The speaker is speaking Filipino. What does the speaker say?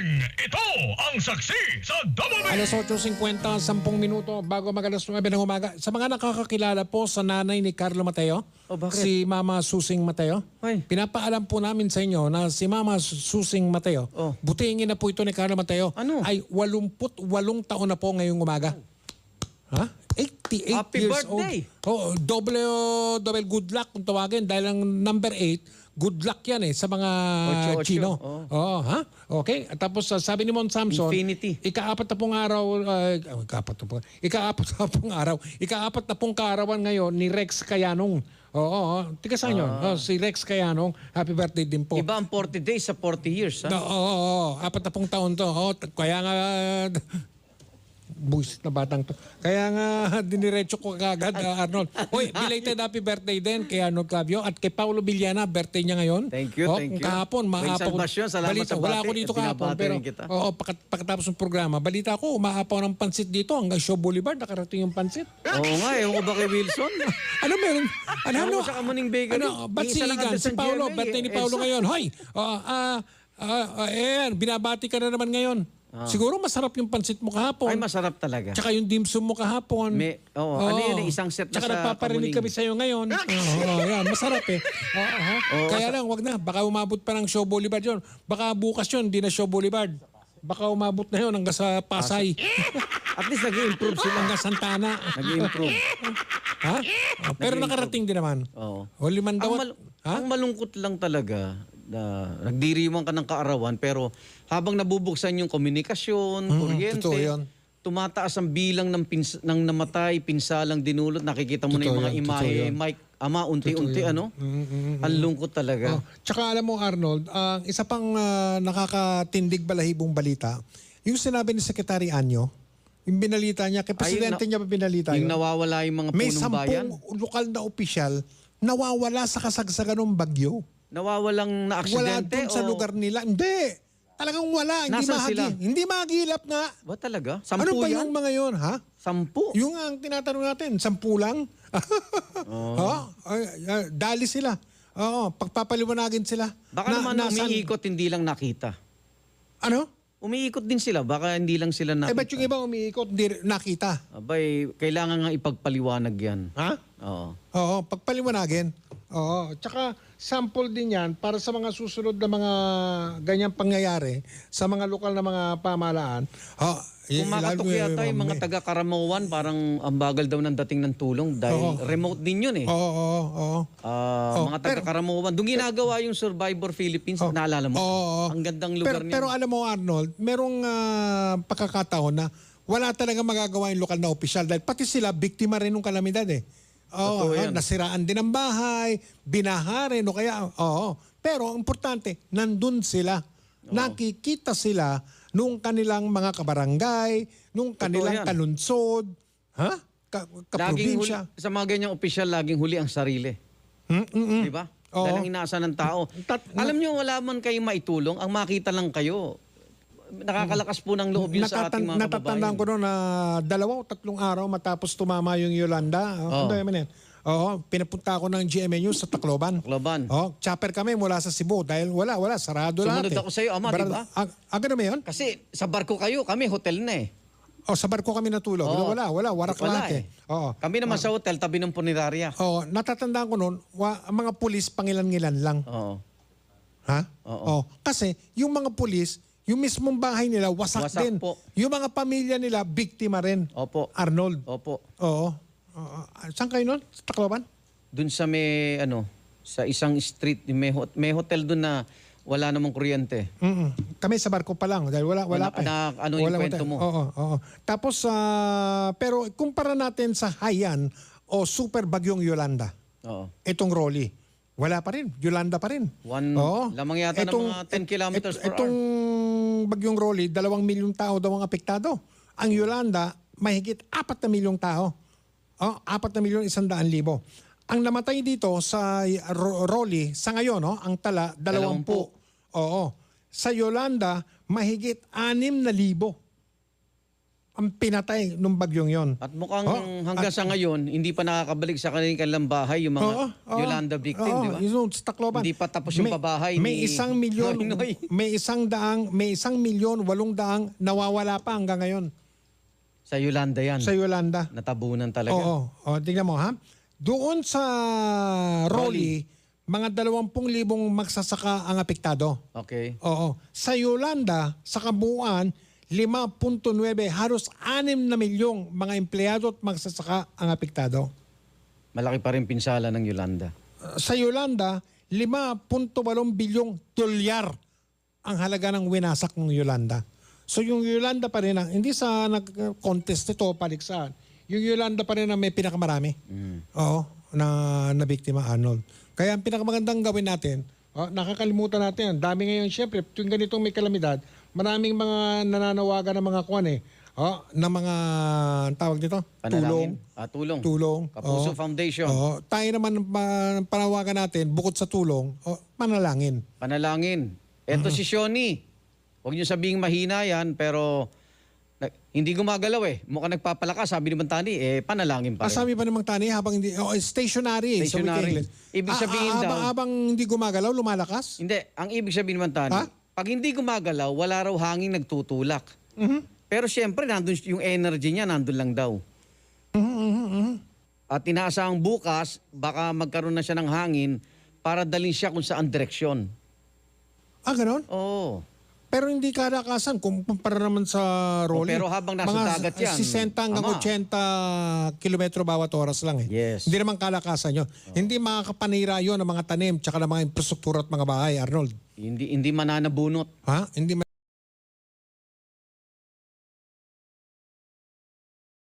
Morning! Ito ang saksi sa Double B! Alas 8:50, 10 minuto bago mag-alas 9 ng umaga. Sa mga nakakakilala po sa nanay ni Carlo Mateo, Oh, bakit? si Mama Susing Mateo, Ay. pinapaalam po namin sa inyo na si Mama Susing Mateo, Oh. butingin na po ito ni Carlo Mateo, Ano? ay 88 taon na po ngayong umaga. Ha? 88 Happy years birthday! old. Oh, double good luck kung tawagin dahil ang number 8, good luck yan sa mga Ocho. Chino. Oh. Oh, ha? Okay. At tapos sabi ni Mon Samson, Infinity. Ika-4 na pong araw, ika-4 na pong kaarawan ngayon ni Rex Kayanong. Oo, tiga saan yun? Si Rex Kayanong, happy birthday din po. Iba ang 40 days sa 40 years, ha? Oo, 4 na pong taon to. Kaya nga, buisit na batang to. Kaya nga, diniretso ko kagad, Arnold. Uy, belated happy birthday din kay Arnold Clavio at kay Paulo Villana, birthday niya ngayon. Thank you, thank you. Kahapon, Wing maapaw. Salvacion, salamat sa Wala bati. ako dito kahapon, Binabati pero rin kita. pagkatapos ng programa, balita ko, umaapaw ng pansit dito hanggang Show Boulevard, nakarating yung pansit. Oo nga, ewan ko ba kay Wilson? Ano meron? Ewan ko sa Kamuning Bakery. Ba't Yung si isa lang Igan? address Si ng Paulo, GMA, birthday ni Paulo Elsa. ngayon. Hoy! Binabati ka na naman ngayon. Siguro masarap yung pansit mo kahapon. Ay, masarap talaga. Tsaka yung dim sum mo kahapon. Ano yun, isang set na Tsaka sa nagpaparinig Kamuning. kami sa'yo ngayon. Yan, masarap Kaya lang, wag na. Baka umabot pa ng Show Boulevard yun. Baka bukas yun, hindi na Show Boulevard. Baka umabot na yun hanggang sa Pasay. At least nag-improve sila. Hanggang Santana. Nag-improve. Ha? Pero nakarating din naman. Oo. O limandawat. Ang malungkot lang talaga, nagdiriwang ka ng kaarawan, pero habang nabubuksan yung komunikasyon, kuryente, totoo yun. tumataas ang bilang ng namatay, pinsalang dinulot, nakikita mo na yung Totoo mga yun, totoo imahe, yun. Mike, ama, unti-unti, ano? Ang lungkot talaga. Tsaka alam mo Arnold, ang isa pang nakakatindig balahibong balita, yung sinabi ni Secretary Anyo, yung binalita niya, kay Presidente niya pa binalita Yung yun. nawawala yung mga May punong bayan. 10 lokal na opisyal nawawala sa kasagsagan ng bagyo. Nawawalang na Wala aksidente dun sa lugar nila. Hindi. Talagang wala. Hindi Nasaan sila? Hindi mahagilap nga. Ba talaga? Ano 10 ba yan? yung mga yun, ha? 10? Yung ang tinatanong natin, 10 lang? Dali sila. Oo, pagpapaliwanagin sila. Baka naman umiikot, hindi lang nakita. Ano? Umiikot din sila, baka hindi lang sila nakita. Ba't yung iba umiikot, hindi nakita? Abay, kailangan nga ipagpaliwanag yan. Ha? Oo. Oo, pagpaliwanagin. Oo, tsaka sample din yan para sa mga susunod na mga ganyang pangyayari sa mga lokal na mga pamahalaan. Kumakatok yata yung mga taga-Karamawan, parang ang bagal daw ng dating ng tulong dahil remote din yun eh. Oo. Mga taga-Karamawan. Doon ginagawa yung Survivor Philippines, naalala mo? Oo. Ang gandang lugar niya. Pero alam mo Arnold, merong pagkakataon na wala talaga magagawa yung lokal na opisyal dahil pati sila biktima rin ng kalamidad eh. Oo, nasiraan din ang bahay, binaha rin o kaya, Pero ang importante, nandun sila. Nakikita sila nung kanilang mga kabarangay, nung kanilang kalunsod, kaprobinsya. Sa mga ganyang opisyal, laging huli ang sarili. Di ba? Dahil ang inaasa ng tao. Alam nyo, wala man kayo maitulong, ang makita lang kayo. Nakakalakas po ng loob yun sa ating mga kababayan. Natatandaan ko noon na 2 o 3 araw matapos tumama yung Yolanda. Ano naman yan? Pinapunta ako ng GMNU sa Tacloban. Chopper kami mula sa Cebu dahil wala, sarado lahat. Sumunod ako sa iyo, Ama, di ba? Ganun ba yun? Kasi sa barko kayo, kami hotel na eh. Sa barko kami natulog. Wala, warak lahat eh. Kami naman sa hotel, tabi ng punerarya. Natatandaan ko noon, ang mga pulis pangilan-ngilan lang. Ha? Kasi yung mga pulis, yung mismong bahay nila, wasak din. Po. Yung mga pamilya nila, biktima rin. Opo. Arnold. Opo. Oo. Saan kayo nun? Sa Tacloban? Doon sa sa isang street, may hotel doon na wala namang kuryente. Kami sa barko pa lang dahil wala pa. Yung kwento mo? Oo. Tapos, pero kumpara natin sa Haiyan o Super Bagyong Yolanda, itong Rolly, wala pa rin. Yolanda pa rin. Lamang yata ng mga 10 kilometers per hour. Itong Bagyong Rolly, 2 milyong tao daw ang apektado. Ang Yolanda, mahigit 4 na milyong tao. 4,100,000. Ang namatay dito sa Rolly, sa ngayon, ang tala, 20. Sa Yolanda, mahigit 6,000. ang pinatay nung bagyong yon. At mukhang hanggang sa ngayon, hindi pa nakakabalik sa kanilang bahay yung mga Yolanda victim, di ba? Yung sa Tacloban. Hindi pa tapos yung pabahay may ni 1 milyon, Noy. may 1,800,000 nawawala pa hanggang ngayon Sa Yolanda yan. sa Yolanda. Natabunan talaga. Oo, tingnan mo ha. Doon sa Rolly, mga 20,000 magsasaka ang apektado. Okay. Oo. Sa Yolanda, sa kabuuan, 5.9, halos 6 na milyong mga empleyado at magsasaka ang apektado. Malaki pa rin pinsala ng Yolanda. Sa Yolanda, 5.8 bilyong dolyar ang halaga ng winasak ng Yolanda. So yung Yolanda pa rin, hindi sa nag-contest ito, paliksahan, yung Yolanda pa rin ang may pinakamarami. Oo, na biktima, Arnold. Kaya ang pinakamagandang gawin natin, nakakalimutan natin, dami ngayon, syempre, tuwing ganitong may kalamidad, maraming mga nananawagan ng mga kuwan na mga, tawag dito? Panalangin. Tulong. Kapuso Foundation. Tayo naman panawagan natin, bukod sa tulong, panalangin. Panalangin. Eto si Shoni. Huwag niyo sabihing mahina yan, pero hindi gumagalaw eh. Mukhang nagpapalakas, sabi ni Mantani, panalangin pa rin. Sabi pa namang Tani, habang hindi, stationary. Stationary. Ibig sabihin daw, habang hindi gumagalaw, lumalakas? hindi, ang ibig sabihin ni Mantani, pag hindi gumagalaw, wala raw hangin nagtutulak. Pero siyempre, nandun yung energy niya, nandun lang daw. At inaasahang bukas, baka magkaroon na siya ng hangin para dalhin siya kung saan direksyon. Ganon? Oo. Pero hindi kalakasan kung kumpara naman sa Rolly. Pero habang nasa dagat yan, 60 hanggang 80 kilometro bawat oras lang eh. Yes. Hindi naman kalakasan yun. Hindi makakapanira yun ng mga tanim tsaka ng mga infrastruktura at mga bahay, Arnold. Hindi mananabunot. Hindi